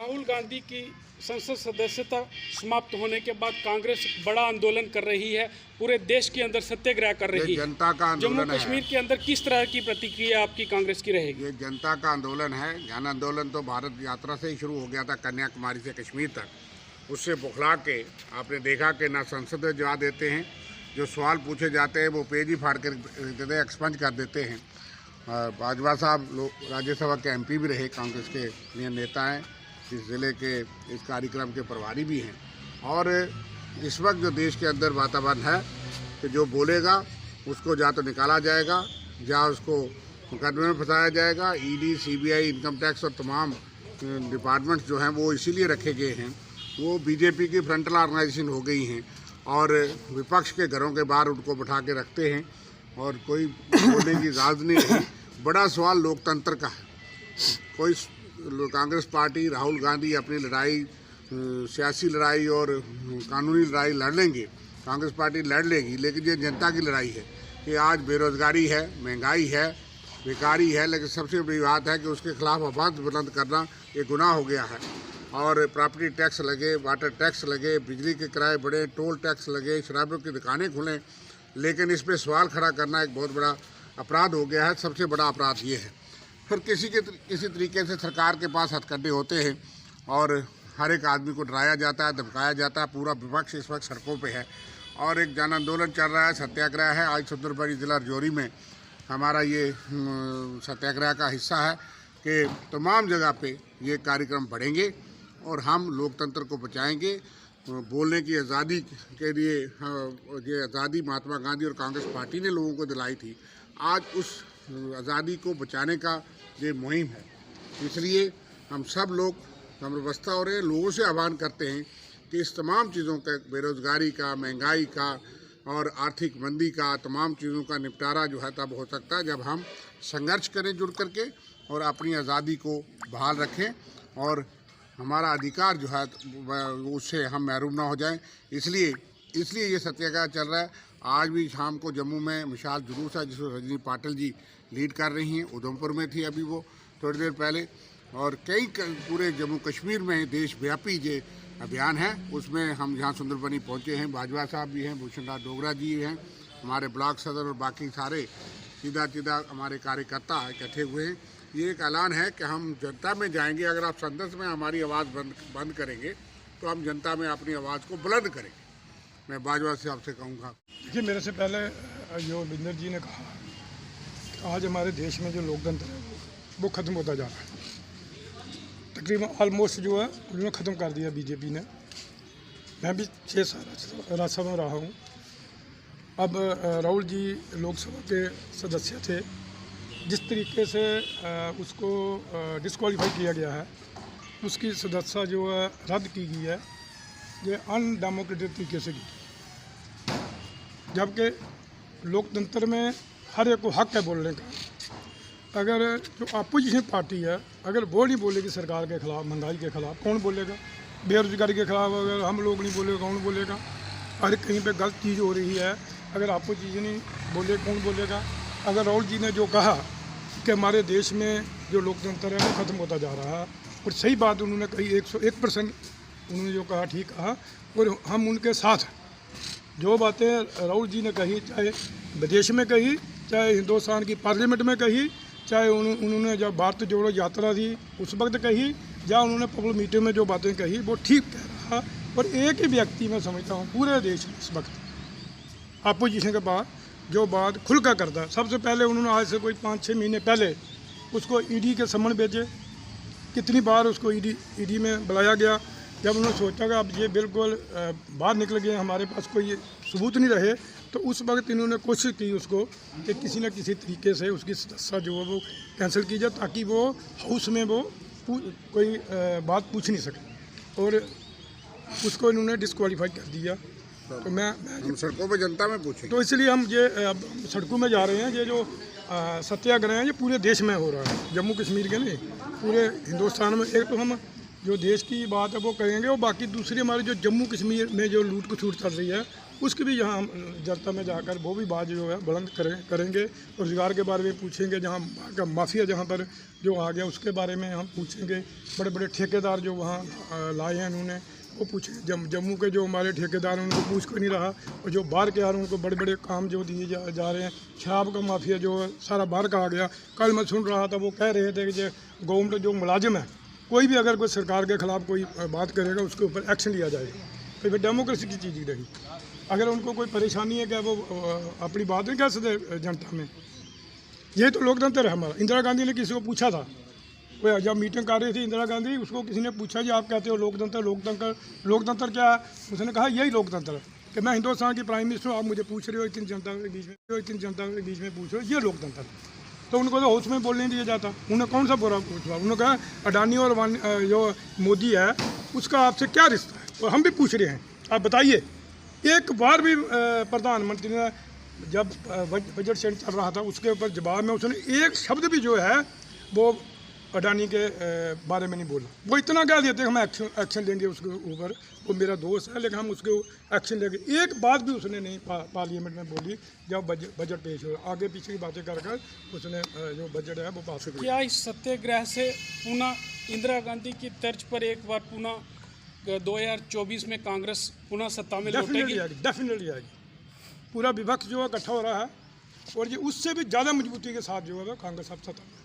राहुल गांधी की संसद सदस्यता समाप्त होने के बाद कांग्रेस बड़ा आंदोलन कर रही है, पूरे देश के अंदर सत्याग्रह कर रही है। जनता का आंदोलन जम्मू कश्मीर के अंदर किस तरह की प्रतिक्रिया आपकी कांग्रेस की रहेगी? ये जनता का आंदोलन है। जन आंदोलन तो भारत यात्रा से ही शुरू हो गया था, कन्याकुमारी से कश्मीर तक। उससे बुखला के आपने देखा कि ना संसद में जवाब देते हैं, जो सवाल पूछे जाते हैं वो पेज ही फाड़ कर एक्सपंज कर देते हैं। बाजवा साहब लोग राज्यसभा के एमपी भी रहे, कांग्रेस के नेता हैं, इस ज़िले के इस कार्यक्रम के प्रभारी भी हैं। और इस वक्त जो देश के अंदर वातावरण है कि जो बोलेगा उसको या तो निकाला जाएगा या उसको मुकदमे में फंसाया जाएगा। ईडी, सीबीआई, इनकम टैक्स और तमाम डिपार्टमेंट्स जो हैं वो इसीलिए रखे गए हैं, वो बीजेपी की फ्रंटल ऑर्गेनाइजेशन हो गई हैं और विपक्ष के घरों के बाहर उनको बैठा के रखते हैं और कोई बोलने की इजाज़त नहीं है। बड़ा सवाल लोकतंत्र का है। कोई कांग्रेस पार्टी, राहुल गांधी अपनी लड़ाई, सियासी लड़ाई और कानूनी लड़ाई लड़ लेंगे, कांग्रेस पार्टी लड़ लेगी, लेकिन ये जनता की लड़ाई है कि आज बेरोज़गारी है, महंगाई है, बेकारी है, लेकिन सबसे बड़ी बात है कि उसके खिलाफ आवाज़ बुलंद करना ये गुनाह हो गया है। और प्रॉपर्टी टैक्स लगे, वाटर टैक्स लगे, बिजली के किराए बढ़े, टोल टैक्स लगे, शराबों की दुकानें खुलें, लेकिन इस पर सवाल खड़ा करना एक बहुत बड़ा अपराध हो गया है। सबसे बड़ा अपराध ये है। फिर किसी तरीके से सरकार के पास हथकंडे होते हैं और हर एक आदमी को डराया जाता है, धमकाया जाता है। पूरा विपक्ष इस वक्त सड़कों पे है और एक जन आंदोलन चल रहा है, सत्याग्रह है। आज सुंदरबनी जिला रजौरी में हमारा ये सत्याग्रह का हिस्सा है कि तमाम जगह पे ये कार्यक्रम बढ़ेंगे और हम लोकतंत्र को बचाएंगे। बोलने की आज़ादी के लिए ये आज़ादी महात्मा गांधी और कांग्रेस पार्टी ने लोगों को दिलाई थी। आज उस आज़ादी को बचाने का ये मुहिम है। इसलिए हम सब लोग हमबस्ता हो रहे हैं, लोगों से आह्वान करते हैं कि इस तमाम चीज़ों का, बेरोज़गारी का, महंगाई का और आर्थिक मंदी का, तमाम चीज़ों का निपटारा जो है तब हो सकता है जब हम संघर्ष करें जुड़ करके और अपनी आज़ादी को बहाल रखें और हमारा अधिकार जो है उससे हम महरूम ना हो जाएं। इसलिए ये सत्याग्रह चल रहा है। आज भी शाम को जम्मू में मिसाल जुलूस है जिसको रजनी पाटिल जी लीड कर रही हैं। उधमपुर में थी अभी वो थोड़ी देर पहले, और कई पूरे जम्मू कश्मीर में देशव्यापी ये अभियान है। उसमें हम यहाँ सुंदरबनी पहुँचे हैं, बाजवा साहब भी हैं, भूषण राज डोगरा जी हैं, हमारे ब्लॉक सदर और बाकी सारे सीधा हमारे कार्यकर्ता इकट्ठे हुए हैं। ये एक ऐलान है कि हम जनता में जाएंगे। अगर आप संसद में हमारी आवाज़ बंद करेंगे तो हम जनता में अपनी आवाज़ को बुलंद करेंगे। मैं बाजवा से आपसे कहूँगा। देखिए, मेरे से पहले जो बिंदर जी ने कहा कि आज हमारे देश में जो लोकतंत्र है वो ख़त्म होता जा रहा है। तकरीबन ऑलमोस्ट जो है उन्होंने ख़त्म कर दिया बीजेपी ने। मैं भी 6 साल राज्यसभा में रहा हूँ। अब राहुल जी लोकसभा के सदस्य थे, जिस तरीके से उसको डिस्क्वालीफाई किया गया है, उसकी सदस्यता जो है रद्द की गई है, ये अनडेमोक्रेटिक तरीके से की। जबकि लोकतंत्र में हर एक को हक है बोलने का। अगर जो अपोजिशन पार्टी है, अगर वो नहीं बोलेगी सरकार के ख़िलाफ़, महंगाई के ख़िलाफ़, कौन बोलेगा? बेरोज़गारी के ख़िलाफ़ अगर हम लोग नहीं बोलेगा, कौन बोलेगा? अगर कहीं पे गलत चीज़ हो रही है, अगर अपोजिशन नहीं बोले, कौन बोलेगा? अगर राहुल जी ने जो कहा कि हमारे देश में जो लोकतंत्र है वो ख़त्म होता जा रहा है, और सही बात उन्होंने कही, 101% उन्होंने जो कहा ठीक कहा, और हम उनके साथ हैं। जो बातें राहुल जी ने कही, चाहे विदेश में कही, चाहे हिंदुस्तान की पार्लियामेंट में कही, चाहे उन्होंने जब भारत जोड़ो यात्रा थी उस वक्त कही, या उन्होंने पब्लिक मीटिंग में जो बातें कही वो ठीक कह रहा। और एक ही व्यक्ति मैं समझता हूँ पूरे देश में इस वक्त अपोजिशन के बाद जो बात खुल कर करता है। सबसे पहले उन्होंने आज से कोई 5-6 महीने पहले उसको ईडी के समन भेजे। कितनी बार उसको ईडी में बुलाया गया। जब उन्होंने सोचा कि अब ये बिल्कुल बाहर निकल गए, हमारे पास कोई सबूत नहीं रहे, तो उस वक्त इन्होंने कोशिश की उसको कि किसी न किसी तरीके से उसकी सदस्यता जो है वो कैंसिल की जाए, ताकि वो हाउस में वो कोई बात पूछ नहीं सके, और उसको इन्होंने डिस्क्वालीफाई कर दिया। तो मैं हम सड़कों पे जनता में पूछें, तो इसलिए हम ये सड़कों में जा रहे हैं। ये जो सत्याग्रह है ये पूरे देश में हो रहा है, जम्मू कश्मीर के नहीं, पूरे हिंदुस्तान में। एक तो हम जो देश की बात है वो करेंगे, और बाकी दूसरी हमारी जो जम्मू कश्मीर में जो लूट खसूट चल रही है उसकी भी यहाँ हम जनता में जाकर वो भी बात जो है बुलंद करेंगे। रोजगार के बारे में पूछेंगे, जहाँ का माफिया जहाँ पर जो आ गया उसके बारे में हम पूछेंगे। बड़े बड़े ठेकेदार जो वहाँ लाए हैं उन्होंने वो पूछेंगे। जम्मू के जो हमारे ठेकेदार हैं उनको पूछ को नहीं रहा, और जो बाहर के आ रहे हैं उनको बड़े बड़े काम जो दिए जा रहे हैं। शराब का माफिया जो है सारा बाहर का आ गया। कल मैं सुन रहा था वो कह रहे थे कि जो गवर्नमेंट जो मुलाजिम है कोई भी अगर कोई सरकार के ख़िलाफ़ कोई बात करेगा उसके ऊपर एक्शन लिया जाएगा। तो फिर डेमोक्रेसी की चीज़ ही रही। अगर उनको कोई परेशानी है क्या वो अपनी बात नहीं कह सकते जनता में। ये तो लोकतंत्र है हमारा। इंदिरा गांधी ने किसी को पूछा था, वो जब मीटिंग कर रही थी इंदिरा गांधी, उसको किसी ने पूछा जी आप कहते हो लोकतंत्र लोकतंत्र लोकतंत्र क्या है? उसने कहा यही लोकतंत्र है कि मैं हिंदुस्तान की प्राइम मिनिस्टर हूँ, आप मुझे पूछ रहे हो इतनी जनता के बीच में पूछ रहे हो, ये लोकतंत्र है। तो उनको तो हाउस में बोलने दिया जाता। उन्होंने कौन सा बुरा पूछा? उन्होंने कहा अडानी और जो मोदी है उसका आपसे क्या रिश्ता है? और हम भी पूछ रहे हैं, आप बताइए। एक बार भी प्रधानमंत्री ने जब बजट सेशन चल रहा था उसके ऊपर जवाब में उसने एक शब्द भी जो है वो अडानी के बारे में नहीं बोला। वो इतना कह देते हम एक्शन लेंगे उसके ऊपर, वो मेरा दोस्त है लेकिन हम उसके एक्शन लेंगे। एक बात भी उसने नहीं पार्लियामेंट में बोली जब बजट पेश हो। आगे पीछे की बातें कर उसने जो बजट है वो पास कर। क्या इस सत्याग्रह से पुनः इंदिरा गांधी की तर्ज पर एक बार पुनः 2024 में कांग्रेस पुनः सत्ता में लौटेगी? डेफिनेटली आएगी। पूरा विपक्ष जो है इकट्ठा हो रहा है, और ये उससे भी ज़्यादा मजबूती के साथ जो है कांग्रेस अब सत्ता में